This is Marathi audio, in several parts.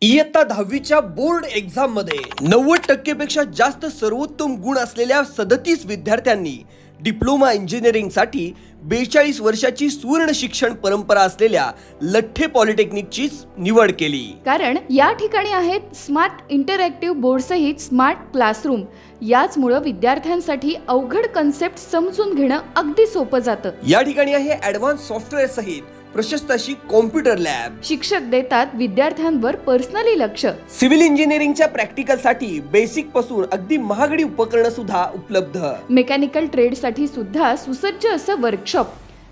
इयत्ता 10वीच्या बोर्ड एक्झाम मध्ये 90% पेक्षा जास्त सर्वोत्तम गुण असलेल्या 37 विद्यार्थ्यांनी डिप्लोमा इंजिनिअरिंगसाठी 42 वर्षाची सुवर्ण शिक्षण परंपरा असलेल्या लठ्ठे पॉलिटेक्निकची निवड केली। कारण या ठिकाणी आहेत स्मार्ट इंटरॅक्टिव्ह बोर्ड सहित स्मार्ट क्लासरूम। याचमुळे विद्यार्थ्यांसाठी अवघड कन्सेप्ट समजून घेणं अगदी सोपं जातं। या ठिकाणी आहे ॲडव्हान्स सॉफ्टवेअर सहित प्रशस्त अशी कॉम्प्युटर लॅब। शिक्षक देतात विद्यार्थ्यांवर पर्सनली लक्ष। सिव्हिल इंजिनिअरिंगच्या प्रॅक्टिकल साठी बेसिक पासून अगदी महागडी उपकरणं सुद्धा उपलब्ध। मेकॅनिकल ट्रेड साठी सुद्धा सुसज्ज असं वर्कशॉप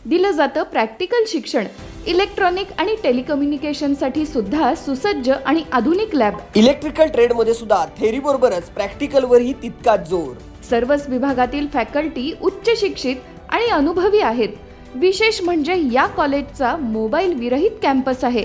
दिलं जातं। प्रॅक्टिकल शिक्षण इलेक्ट्रॉनिक आणि टेलिकम्युनिकेशन साठी सुद्धा सुसज्ज आणि आधुनिक लॅब। इलेक्ट्रिकल ट्रेड मध्ये सुद्धा थेअरी बरोबरच प्रॅक्टिकल वरही तितकाच जोर। सर्वच विभागातील फॅकल्टी उच्च शिक्षित आणि अनुभवी आहेत। विशेष म्हणजे या कॉलेजचा मोबाईल विरहित कॅम्पस आहे।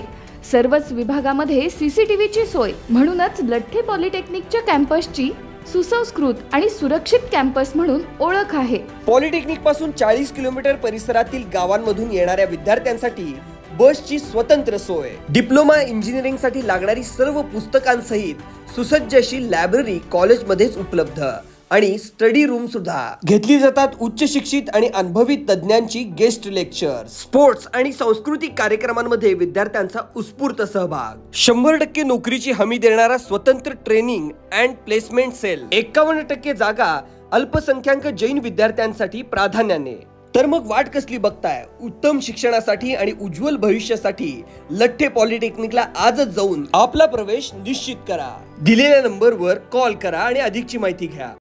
सर्वच विभागामध्ये सीसीटीव्हीची सोय। म्हणूनच लठ्ठे पॉलिटेक्निकच्या कॅम्पसची सुसंस्कृत आणि सुरक्षित कॅम्पस म्हणून ओळख आहे। पॉलिटेक्निक पासून 40 किलोमीटर परिसरातील गावांमधून येणाऱ्या विद्यार्थ्यांसाठी बसची स्वतंत्र सोय। डिप्लोमा इंजिनिअरिंग साठी लागणारी सर्व पुस्तकांसहित सुसज्ज अशी लायब्ररी कॉलेजमध्येच उपलब्ध आणि स्टडी रूम सुद्धा घेतली जातात। उच्च शिक्षित आणि अनुभवी तज्ञांची गेस्ट लेक्चर, स्पोर्ट्स आणि सांस्कृतिक कार्यक्रमांमध्ये विद्यार्थ्यांचा उत्स्फूर्त सहभाग। 100% नोकरीची हमी देणारा स्वतंत्र ट्रेनिंग अँड प्लेसमेंट सेल। 51% जागा अल्पसंख्याक जैन विद्यार्थ्यांसाठी प्राधान्याने। तर मग वाट कसली बघताय? उत्तम शिक्षणासाठी आणि उज्ज्वल भविष्यासाठी लठ्ठे पॉलिटेक्निकला आजच जाऊन आपला प्रवेश निश्चित करा। दिलेल्या नंबरवर कॉल करा आणि अधिकची माहिती घ्या।